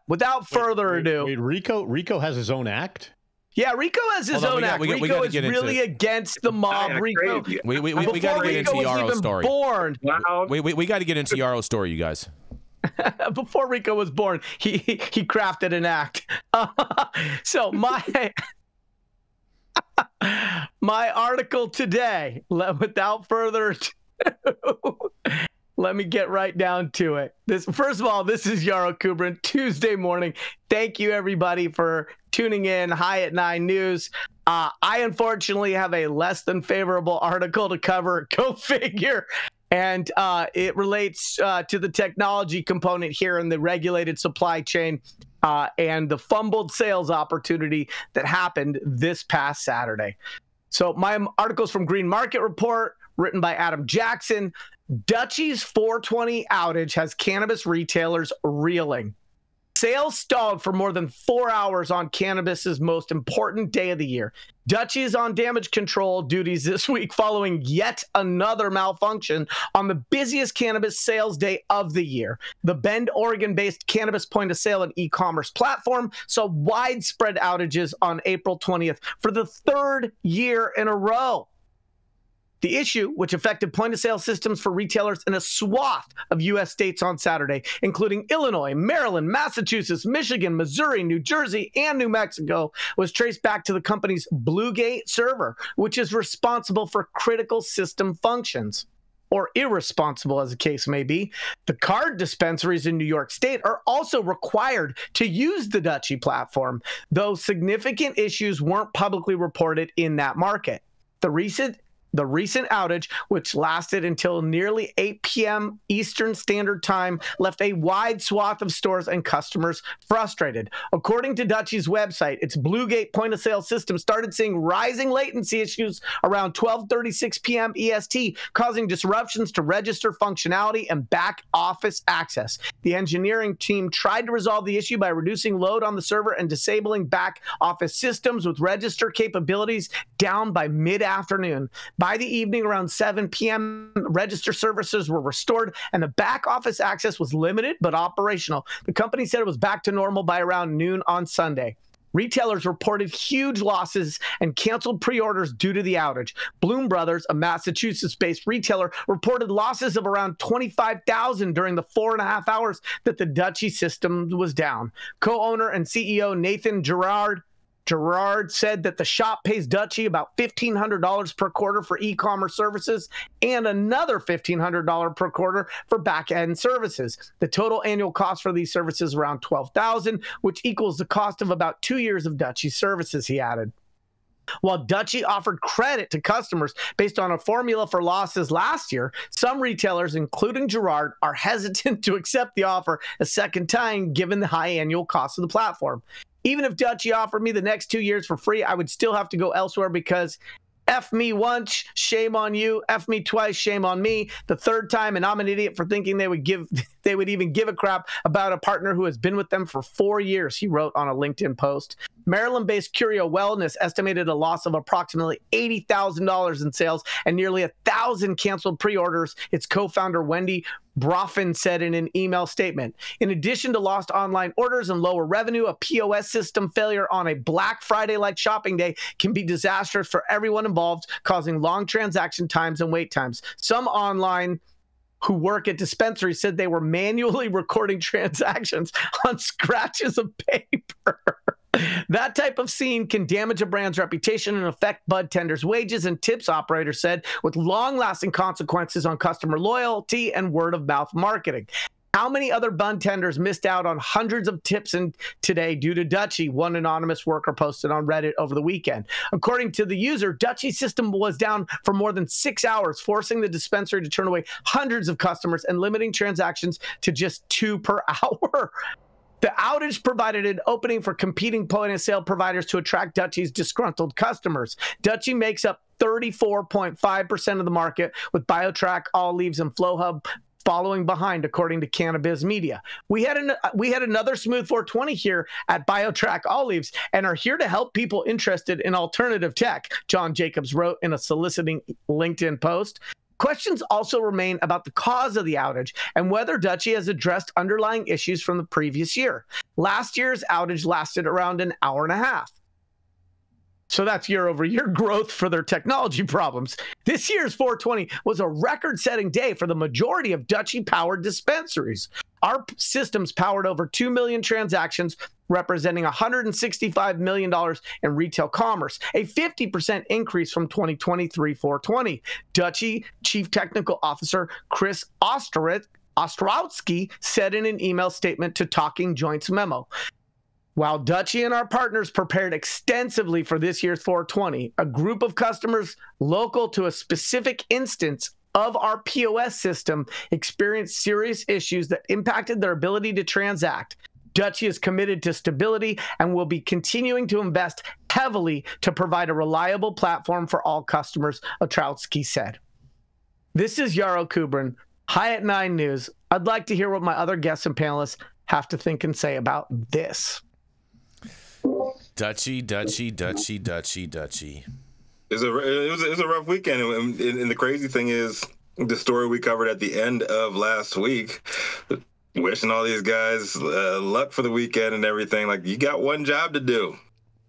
without further ado. Wait, Rico has his own act? Yeah, Rico has his own act. Rico is really against the mob. Rico, we got to get into Yaro's story. We got to get into Yaro's story, you guys. Before Rico was born, he crafted an act. So my article today, without further ado, let me get right down to it. First of all, this is Yaro Kubrin, Tuesday morning. Thank you, everybody, for tuning in. High at 9 News. I unfortunately have a less than favorable article to cover. Go figure. And it relates to the technology component here in the regulated supply chain and the fumbled sales opportunity that happened this past Saturday. So my article's from Green Market Report, written by Adam Jackson. Dutchie's 420 outage has cannabis retailers reeling. Sales stalled for more than 4 hours on cannabis's most important day of the year. Dutchie is on damage control duties this week following yet another malfunction on the busiest cannabis sales day of the year. The Bend, Oregon-based cannabis point-of-sale and e-commerce platform saw widespread outages on April 20th for the third year in a row. The issue, which affected point-of-sale systems for retailers in a swath of U.S. states on Saturday, including Illinois, Maryland, Massachusetts, Michigan, Missouri, New Jersey, and New Mexico, was traced back to the company's Bluegate server, which is responsible for critical system functions, or irresponsible as the case may be. The card dispensaries in New York State are also required to use the Dutchie platform, though significant issues weren't publicly reported in that market. The recent outage, which lasted until nearly 8 p.m. Eastern Standard Time, left a wide swath of stores and customers frustrated. According to Dutchie's website, its Bluegate point-of-sale system started seeing rising latency issues around 12:36 p.m. EST, causing disruptions to register functionality and back-office access. The engineering team tried to resolve the issue by reducing load on the server and disabling back-office systems with register capabilities down by mid-afternoon. By the evening, around 7 p.m., register services were restored, and the back office access was limited but operational. The company said it was back to normal by around noon on Sunday. Retailers reported huge losses and canceled pre-orders due to the outage. Bloom Brothers, a Massachusetts-based retailer, reported losses of around $25,000 during the 4.5 hours that the Dutchie system was down. Co-owner and CEO Nathan Gerard said that the shop pays Dutchie about $1,500 per quarter for e-commerce services and another $1,500 per quarter for back-end services. The total annual cost for these services is around $12,000, which equals the cost of about 2 years of Dutchie services, he added. While Dutchie offered credit to customers based on a formula for losses last year, some retailers, including Gerard, are hesitant to accept the offer a second time given the high annual cost of the platform. Even if Dutchie offered me the next 2 years for free, I would still have to go elsewhere because F me once, shame on you. F me twice, shame on me. The third time, and I'm an idiot for thinking they would even give a crap about a partner who has been with them for 4 years, he wrote on a LinkedIn post. Maryland-based Curio Wellness estimated a loss of approximately $80,000 in sales and nearly 1,000 canceled pre-orders, its co-founder Wendy Broffin said in an email statement. In addition to lost online orders and lower revenue, a POS system failure on a Black Friday-like shopping day can be disastrous for everyone involved, causing long transaction times and wait times. Some online who work at dispensaries said they were manually recording transactions on scratches of paper. That type of scene can damage a brand's reputation and affect bud tenders' wages and tips, operators said, with long-lasting consequences on customer loyalty and word-of-mouth marketing. How many other bud tenders missed out on hundreds of tips today due to Dutchie? One anonymous worker posted on Reddit over the weekend. According to the user, Dutchie's system was down for more than 6 hours, forcing the dispensary to turn away hundreds of customers and limiting transactions to just 2 per hour. The outage provided an opening for competing point-of-sale providers to attract Dutchie's disgruntled customers. Dutchie makes up 34.5% of the market, with BioTrack, All Leaves, and FlowHub following behind, according to Cannabis Media. We had another smooth 420 here at BioTrack All Leaves and are here to help people interested in alternative tech, John Jacobs wrote in a soliciting LinkedIn post. Questions also remain about the cause of the outage and whether Dutchie has addressed underlying issues from the previous year. Last year's outage lasted around an hour and a half. So that's year-over-year growth for their technology problems. This year's 420 was a record-setting day for the majority of Dutchie-powered dispensaries. Our systems powered over 2 million transactions, representing $165 million in retail commerce, a 50% increase from 2023 420. Dutchie Chief Technical Officer Chris Ostrowski said in an email statement to Talking Joints memo. While Dutchie and our partners prepared extensively for this year's 420, a group of customers local to a specific instance of our POS system experienced serious issues that impacted their ability to transact. Dutchie is committed to stability and will be continuing to invest heavily to provide a reliable platform for all customers, Ostrowski said. This is Yaro Kubrin, High at 9 News. I'd like to hear what my other guests and panelists have to think and say about this. Dutchie. It was a rough weekend, and the crazy thing is the story we covered at the end of last week. Wishing all these guys luck for the weekend and everything. Like, you got one job to do.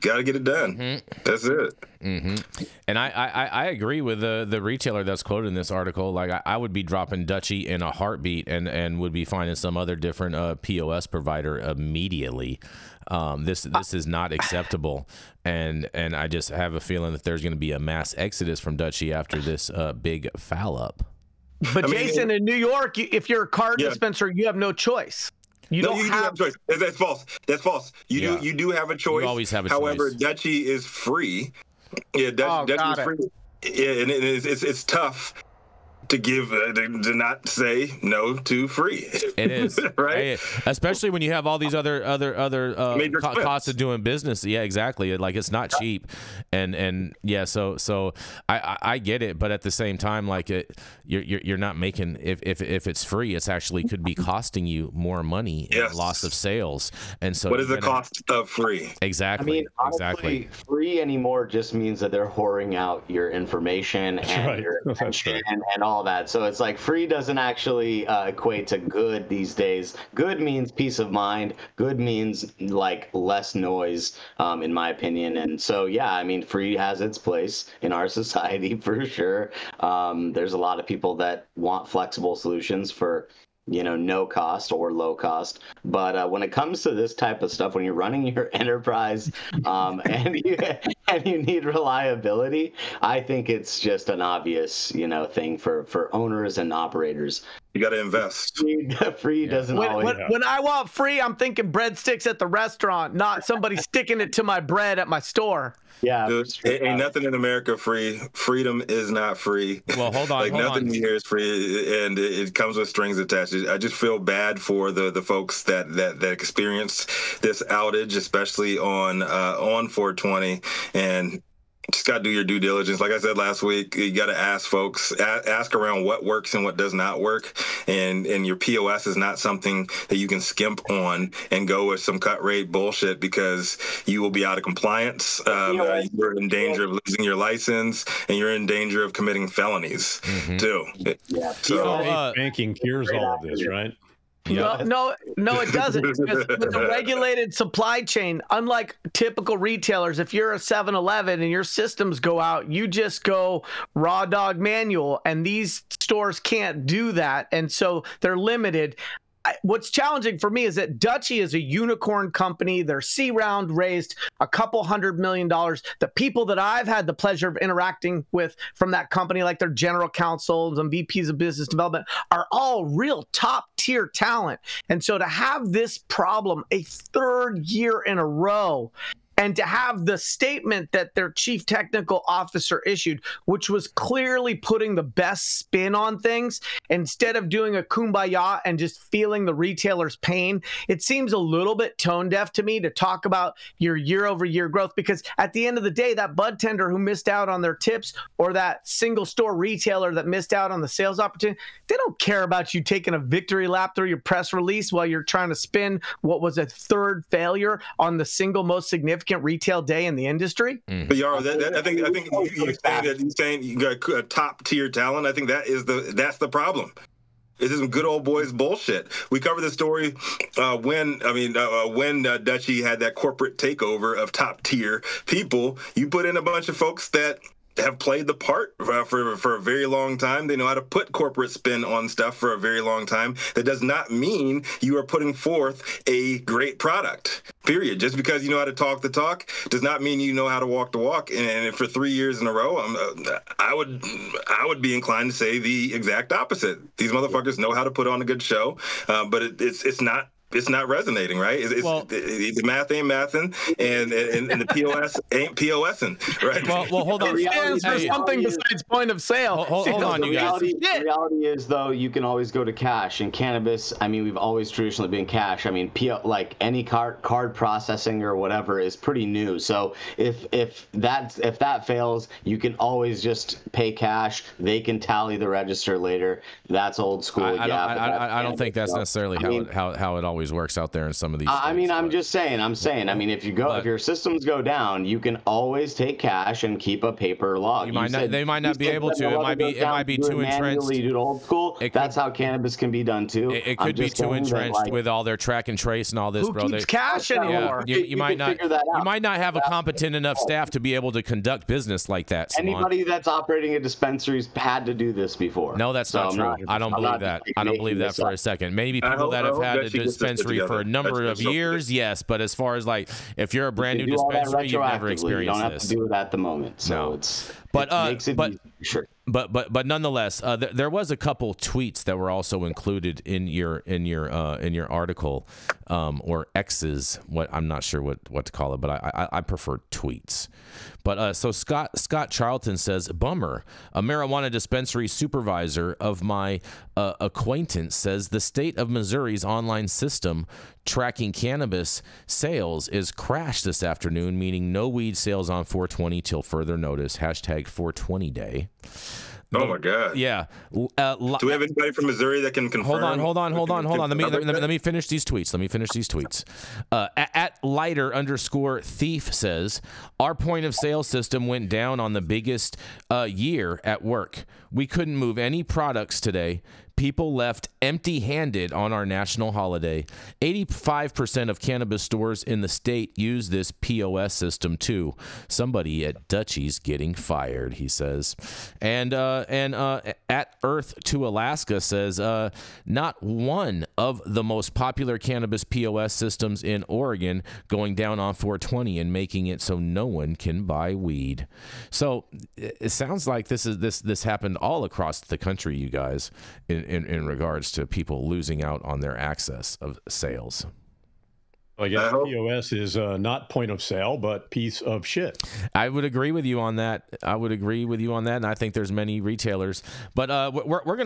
Got to get it done. Mm-hmm. That's it. Mm-hmm. And I agree with the retailer that's quoted in this article. Like, I would be dropping Dutchie in a heartbeat and would be finding some other different POS provider immediately. This is not acceptable, and I just have a feeling that there's going to be a mass exodus from Dutchie after this big foul up. But Jason, in New York, if you're a card dispenser, you have no choice. You do have a choice. That's false. That's false. You do have a choice. You always have a However, choice. Dutchie is free. Yeah, Dutchie is free. Yeah, and it's tough to give to not say no to free. It is right, especially when you have all these other costs of doing business. Yeah, exactly. Like, it's not cheap, and yeah. So I get it, but at the same time, like, you're not making if it's free, it's actually could be costing you more money and loss of sales. And so, what is the cost of free? Exactly. I mean, honestly, exactly. Free anymore just means that they're whoring out your information and your attention and all that. So it's like free doesn't actually equate to good these days. Good means peace of mind. Good means like less noise, in my opinion. And so, yeah, I mean, free has its place in our society for sure. There's a lot of people that want flexible solutions for, no cost or low cost. But when it comes to this type of stuff, when you're running your enterprise and you need reliability, I think it's just an obvious, thing for owners and operators. You got to invest. Free doesn't always. When I want free, I'm thinking breadsticks at the restaurant, not somebody sticking it to my bread at my store. Yeah, dude, ain't nothing in America free. Freedom is not free. Well, hold on. Nothing here is free, and it comes with strings attached. I just feel bad for the folks that experience this outage, especially on 420, and just got to do your due diligence. Like I said last week, you got to ask folks, ask around what works and what does not work. And your POS is not something that you can skimp on and go with some cut rate bullshit, because you will be out of compliance. You're in danger of losing your license, and you're in danger of committing felonies too. Yeah. So banking cures all of this, right? Yeah. No, it doesn't. Because with the regulated supply chain, unlike typical retailers, if you're a 7-Eleven and your systems go out, you just go raw dog manual, and these stores can't do that, and so they're limited. What's challenging for me is that Dutchie is a unicorn company. Their C round raised a couple $100 million. The people that I've had the pleasure of interacting with from that company, like their general counsels and VPs of business development, are all real top tier talent. And so to have this problem a third year in a row, and to have the statement that their chief technical officer issued, which was clearly putting the best spin on things, instead of doing a kumbaya and just feeling the retailer's pain, it seems a little bit tone deaf to me to talk about your year-over-year growth, because at the end of the day, that bud tender who missed out on their tips, or that single store retailer that missed out on the sales opportunity, they don't care about you taking a victory lap through your press release while you're trying to spin what was a third failure on the single most significant significant retail day in the industry. But Yaro, I think you're saying you got top tier talent. I think that's the problem. This is some good old boys bullshit. We covered the story when Dutchie had that corporate takeover of top tier people. You put in a bunch of folks that have played the part for a very long time. They know how to put corporate spin on stuff for a very long time. That does not mean you are putting forth a great product, period. Just because you know how to talk the talk does not mean you know how to walk the walk. And for 3 years in a row, I would be inclined to say the exact opposite. These motherfuckers know how to put on a good show, but it's not resonating, right? The math ain't mathing, and the POS ain't POSing, right? Well, hold on. It stands for something besides point of sale. Hold on, you guys. The reality is, though, you can always go to cash. In cannabis, I mean, we've always traditionally been cash. I mean, like any card processing or whatever is pretty new. So if that fails, you can always just pay cash. They can tally the register later. That's old school. I don't think that's necessarily how it always works out there in some of these states, I'm saying I mean, if your systems go down, you can always take cash and keep a paper log. They might not be able to. It might be too entrenched. Do it old school. That's how cannabis can be done too. It could be too entrenched with all their track and trace and all this, bro. Who keeps cash anymore? You might not have a competent enough staff to be able to conduct business like that. Anybody that's operating a dispensary's had to do this before. No, that's not true. I don't believe that. I don't believe that for a second. Maybe people that have had a dispensary for a number of years, yes, but as far as like if you're a brand new dispensary, you've never experienced this. You don't have to do it at the moment. So But nonetheless, there was a couple tweets that were also included in your article, or X's. I'm not sure what to call it, but I prefer tweets. But so Scott Charlton says, bummer. A marijuana dispensary supervisor of my acquaintance says the state of Missouri's online system tracking cannabis sales is crashed this afternoon, meaning no weed sales on 420 till further notice. Hashtag 420 day. Oh my God! Yeah. Do we have anybody from Missouri that can confirm? Hold on. Let me finish these tweets. At lighter_thief says, our point of sale system went down on the biggest year at work. We couldn't move any products today. People left empty-handed on our national holiday. 85% of cannabis stores in the state use this POS system too. Somebody at Dutchie's getting fired, he says. And at Earth to Alaska says, not one of the most popular cannabis POS systems in Oregon going down on 420 and making it so no one can buy weed. So it sounds like this happened all across the country, you guys, in regards to people losing out on their access of sales. I guess POS is not point of sale, but piece of shit. I would agree with you on that. And I think there's many retailers. But we're going to